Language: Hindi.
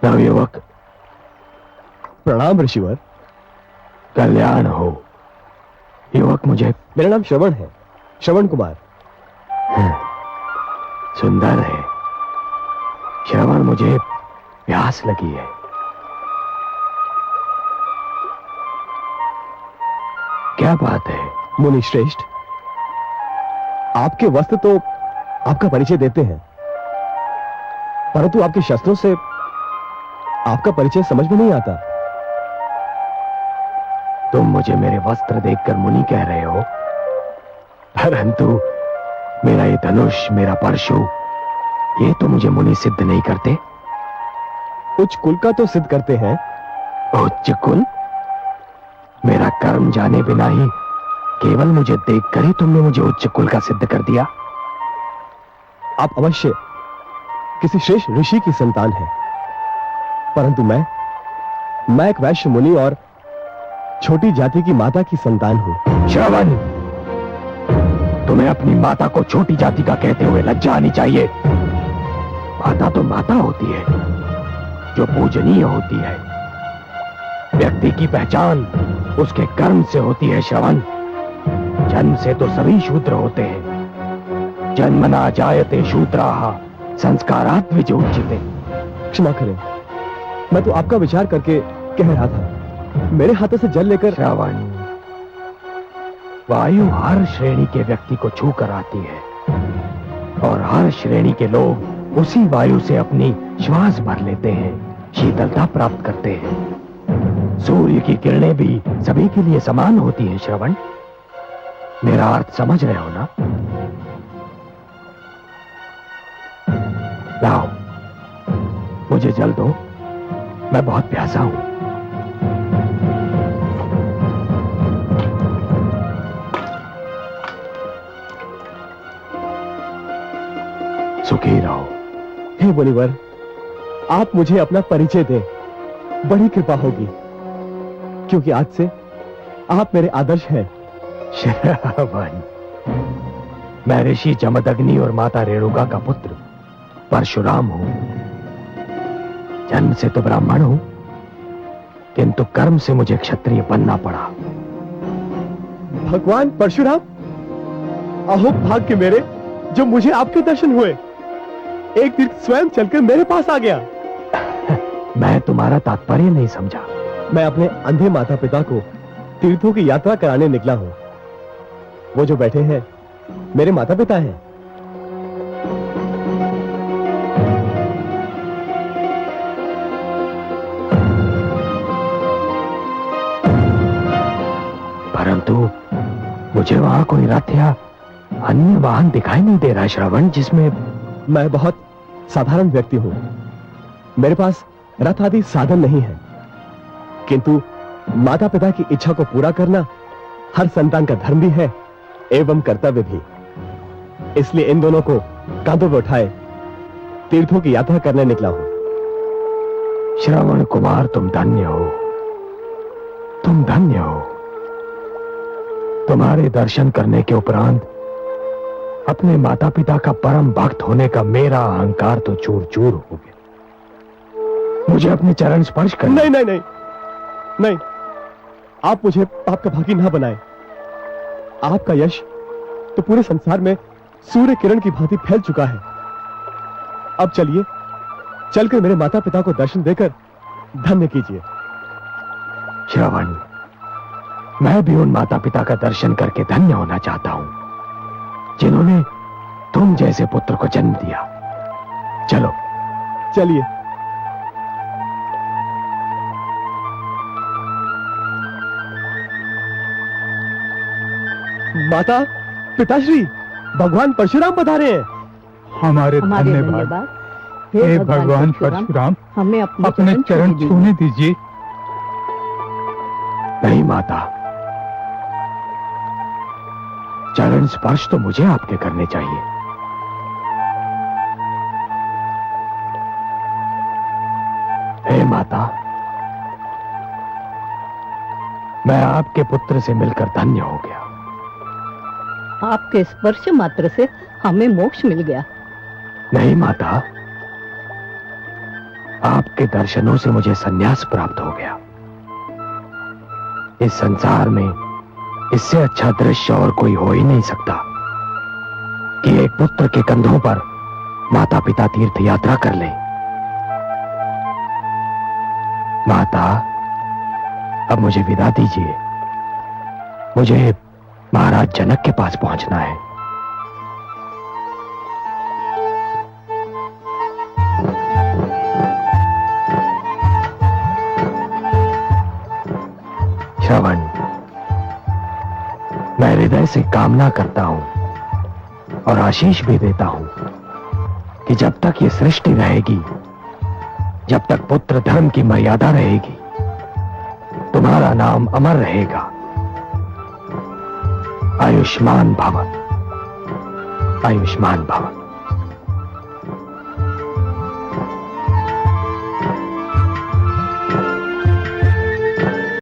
नवयुवक, प्रणाम ऋषिवर। कल्याण हो। युवक, मुझे मेरा नाम श्रवण है, श्रवण कुमार। सुंदर है श्रवण, मुझे प्यास लगी है। क्या बात है? मुनि श्रेष्ठ, आपके वस्त्र तो आपका परिचय देते हैं, परंतु आपके शस्त्रों से आपका परिचय समझ में नहीं आता। तुम मुझे मेरे वस्त्र देखकर मुनि कह रहे हो, परंतु मेरा ये धनुष, मेरा परशु, ये तो मुझे मुनि सिद्ध नहीं करते। उच्च कुल का तो सिद्ध करते हैं। उच्च कुल? मेरा कर्म जाने बिना ही केवल मुझे देखकर ही तुमने मुझे उच्च कुल का सिद्ध कर दिया। आप अवश्य किसी श्रेष्ठ ऋषि की संतान हैं, परंतु मैं एक वैश्य मुनि और छोटी जाति की माता की संतान हूं। श्रवण, तुम्हें अपनी माता को छोटी जाति का कहते हुए लज्जा आनी चाहिए। माता तो माता होती है, जो पूजनीय होती है। व्यक्ति की पहचान उसके कर्म से होती है। श्रवण, जन्म से तो सभी शूद्र होते हैं। जन्मना जायते शूद्राः संस्कारात् विजोच्यते। क्षमा करें, मैं तो आपका विचार करके कह रहा था। मेरे हाथों से जल लेकर। श्रवण, वायु हर श्रेणी के व्यक्ति को छू कर आती है, और हर श्रेणी के लोग उसी वायु से अपनी श्वास भर लेते हैं, शीतलता प्राप्त करते हैं। सूर्य की किरणें भी सभी के लिए समान होती हैं। श्रवण, मेरा अर्थ समझ रहे हो ना? लाओ, मुझे जल दो, मैं बहुत प्यासा हूं। सुखी रहो। हे मुनिवर, आप मुझे अपना परिचय दें, बड़ी कृपा होगी, क्योंकि आज से आप मेरे आदर्श हैं। श्रवण, मैं ऋषि जमदग्नि और माता रेणुका का पुत्र परशुराम हूं। जन्म से तो ब्राह्मण हूं, किंतु कर्म से मुझे क्षत्रिय बनना पड़ा। भगवान परशुराम, अहो भाग्य मेरे, जो मुझे आपके दर्शन हुए। एक तीर्थ स्वयं चलकर मेरे पास आ गया। मैं तुम्हारा तात्पर्य नहीं समझा। मैं अपने अंधे माता पिता को तीर्थों की यात्रा कराने निकला हूं। वो जो बैठे हैं मेरे माता पिता हैं। परंतु मुझे वहां कोई रथ या अन्य वाहन दिखाई नहीं दे रहा। श्रवण, जिसमें मैं बहुत साधारण व्यक्ति हूं। मेरे पास रथ आदि साधन नहीं है, किंतु माता पिता की इच्छा को पूरा करना हर संतान का धर्म भी है एवं कर्तव्य भी। इसलिए इन दोनों को कांधों पर उठाए तीर्थों की यात्रा करने निकला हूं। श्रवण कुमार, तुम धन्य हो, तुम धन्य हो। तुम्हारे दर्शन करने के उपरांत अपने माता पिता का परम भक्त होने का मेरा अहंकार तो चूर चूर हो गया। मुझे अपने चरण स्पर्श कर। नहीं नहीं नहीं नहीं, आप मुझे पाप का भागी ना बनाए। आपका यश तो पूरे संसार में सूर्य किरण की भांति फैल चुका है। अब चलिए, चलकर मेरे माता पिता को दर्शन देकर धन्य कीजिए। श्रवण, मैं भी उन माता पिता का दर्शन करके धन्य होना चाहता हूं, जिन्होंने तुम जैसे पुत्र को जन्म दिया। चलो चलिए। माता पिताश्री, भगवान परशुराम पधारे हैं। हमारे धन्यवाद। हे भगवान परशुराम, हमें अपने चरण छूने दीजिए। नहीं माता, चरण स्पर्श तो मुझे आपके करने चाहिए। हे माता, मैं आपके पुत्र से मिलकर धन्य हो गया। आपके स्पर्श मात्र से हमें मोक्ष मिल गया। नहीं माता, आपके दर्शनों से मुझे संन्यास प्राप्त हो गया। इस संसार में इससे अच्छा दृश्य और कोई हो ही नहीं सकता कि एक पुत्र के कंधों पर माता पिता तीर्थ यात्रा कर ले। माता, अब मुझे विदा दीजिए। मुझे महाराज जनक के पास पहुंचना है। श्रवण, मैं हृदय से कामना करता हूं और आशीष भी देता हूं कि जब तक ये सृष्टि रहेगी, जब तक पुत्र धर्म की मर्यादा रहेगी, तुम्हारा नाम अमर रहेगा। आयुष्मान भव, आयुष्मान भव।